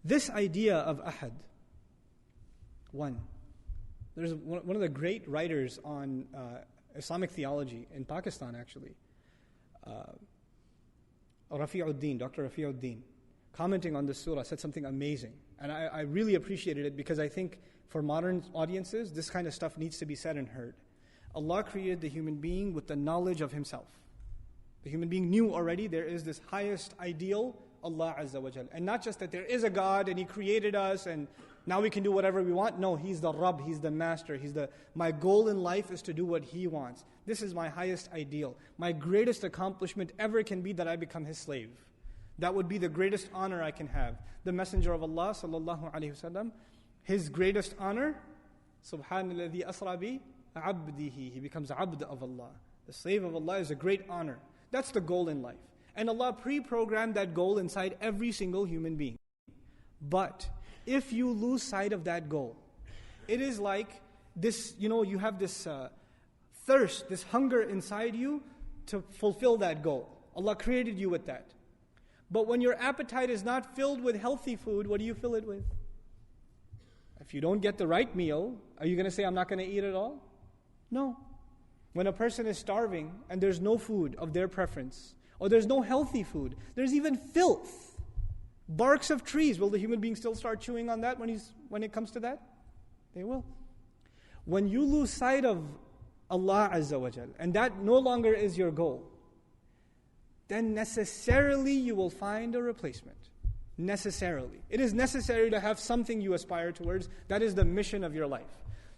This idea of ahad, one. There's one of the great writers on Islamic theology in Pakistan, actually, Rafi'uddin, Dr. Rafi'uddin, commenting on this surah, said something amazing. And I really appreciated it because I think for modern audiences, this kind of stuff needs to be said and heard. Allah created the human being with the knowledge of Himself. The human being knew already there is this highest ideal, Allah Azza wa Jal. And not just that there is a God and He created us and now we can do whatever we want. No, He's the Rabb, He's the Master. My goal in life is to do what He wants. This is my highest ideal. My greatest accomplishment ever can be that I become His slave. That would be the greatest honor I can have. The Messenger of Allah sallallahu alaihi wasallam, his greatest honor, Subhanalladhi asra bi abdihi. He becomes abd of Allah. The slave of Allah is a great honor. That's the goal in life. And Allah pre-programmed that goal inside every single human being. But if you lose sight of that goal, it is like this, you have this thirst, this hunger inside you to fulfill that goal. Allah created you with that. But when your appetite is not filled with healthy food, what do you fill it with? If you don't get the right meal, are you going to say, I'm not going to eat at all? No. When a person is starving and there's no food of their preference, or there's no healthy food, there's even filth, barks of trees, will the human being still start chewing on that when it comes to that? They will. When you lose sight of Allah Azza wa Jal, and that no longer is your goal, then necessarily you will find a replacement. Necessarily. It is necessary to have something you aspire towards. That is the mission of your life.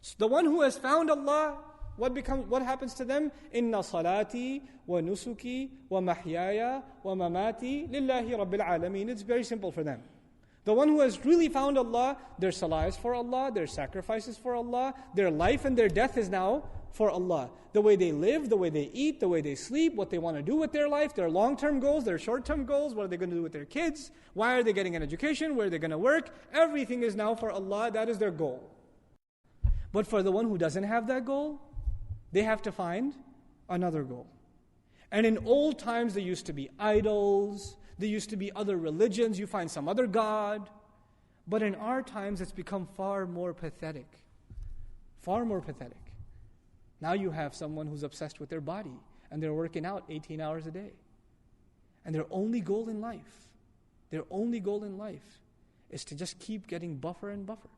So the one who has found Allah, what happens to them? Inna salati wa nusuki wa mahyaya wa mamati lillahi rabbil alameen. It's very simple for them. The one who has really found Allah, their salah is for Allah, their sacrifices for Allah, their life and their death is now for Allah. The way they live, the way they eat, the way they sleep, what they want to do with their life, their long-term goals, their short-term goals, what are they going to do with their kids, why are they getting an education, where are they going to work, everything is now for Allah, that is their goal. But for the one who doesn't have that goal, they have to find another goal. And in old times there used to be idols, there used to be other religions, you find some other God. But in our times it's become far more pathetic. Far more pathetic. Now you have someone who's obsessed with their body and they're working out 18 hours a day. And their only goal in life is to just keep getting buffer and buffer.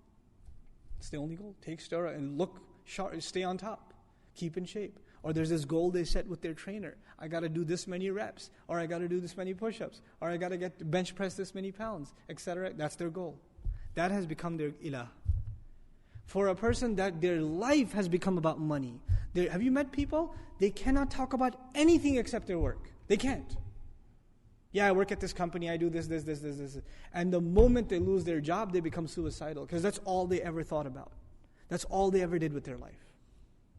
It's the only goal. Take steroid and look sharp, stay on top, keep in shape. Or there's this goal they set with their trainer. I got to do this many reps, or I got to do this many push-ups, or I got to get bench press this many pounds, etc. That's their goal. That has become their ilah. For a person that their life has become about money. Have you met people? They cannot talk about anything except their work. They can't. Yeah, I work at this company, I do this. And the moment they lose their job, they become suicidal. Because that's all they ever thought about. That's all they ever did with their life.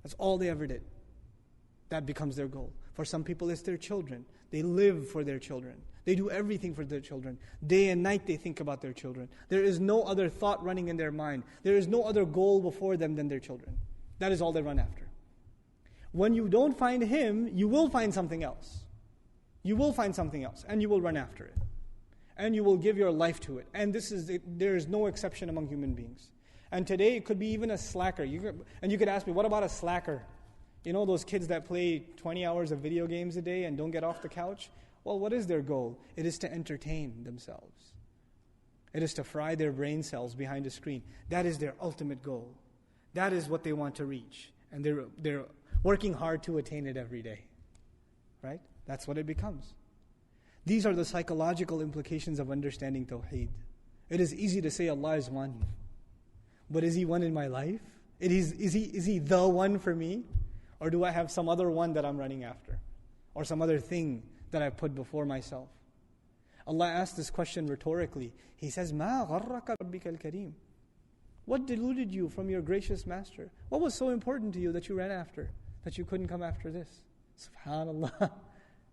That's all they ever did. That becomes their goal. For some people, it's their children. They live for their children. They do everything for their children. Day and night they think about their children. There is no other thought running in their mind. There is no other goal before them than their children. That is all they run after. When you don't find Him, you will find something else. You will find something else, and you will run after it. And you will give your life to it. And there is no exception among human beings. And today it could be even a slacker. And you could ask me, what about a slacker? You know those kids that play 20 hours of video games a day and don't get off the couch? Well, what is their goal? It is to entertain themselves. It is to fry their brain cells behind a screen. That is their ultimate goal. That is what they want to reach. And they're working hard to attain it every day. Right? That's what it becomes. These are the psychological implications of understanding Tawheed. It is easy to say Allah is one. But is He one in my life? Is He the one for me? Or do I have some other one that I'm running after? Or some other thing that I put before myself? Allah asked this question rhetorically. He says, مَا غَرَّكَ رَبِّكَ الْكَرِيمِ. What deluded you from your gracious Master? What was so important to you that you ran after, that you couldn't come after this? Subhanallah.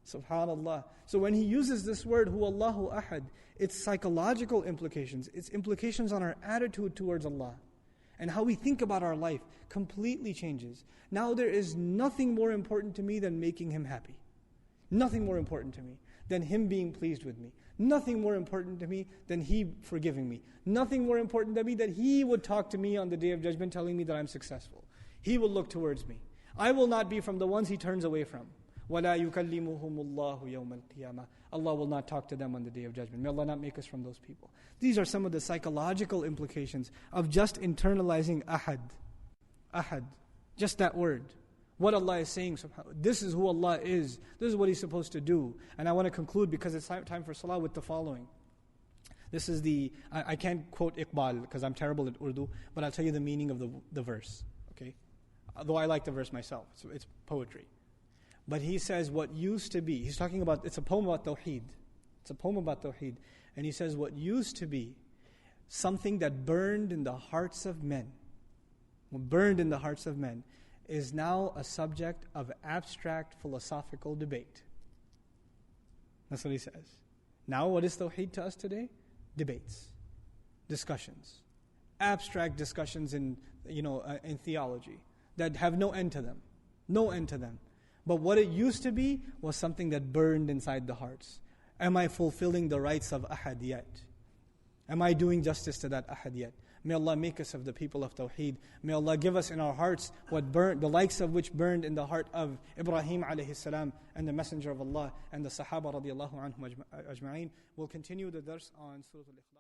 Subhanallah. So when He uses this word, Huwallahu Ahad, its psychological implications, its implications on our attitude towards Allah, and how we think about our life completely changes. Now there is nothing more important to me than making Him happy. Nothing more important to me than Him being pleased with me. Nothing more important to me than He forgiving me. Nothing more important to me that He would talk to me on the Day of Judgment telling me that I'm successful. He will look towards me. I will not be from the ones He turns away from. وَلَا يُكَلِّمُهُمُ اللَّهُ يَوْمَ الْقِيَامَةِ. Allah will not talk to them on the Day of Judgment. May Allah not make us from those people. These are some of the psychological implications of just internalizing ahad. Ahad. Just that word. What Allah is saying, this is who Allah is. This is what He's supposed to do. And I want to conclude, because it's time for salah, with the following. This is I can't quote Iqbal because I'm terrible at Urdu, but I'll tell you the meaning of the verse. Okay? Though I like the verse myself. It's poetry. But he says what used to be, he's talking about, it's a poem about Tawheed. It's a poem about Tawheed. And he says what used to be something that burned in the hearts of men, is now a subject of abstract philosophical debate. That's what he says. Now what is Tawheed to us today? Debates, discussions, abstract discussions in theology that have no end to them. No end to them. But what it used to be was something that burned inside the hearts. Am I fulfilling the rights of ahad yet? Am I doing justice to that ahad yet? May Allah make us of the people of Tawheed. May Allah give us in our hearts what burned, the likes of which burned in the heart of Ibrahim alayhi salam and the Messenger of Allah and the Sahaba radiallahu anhum ajma'een. We'll continue the dars on Surah Ikhlas.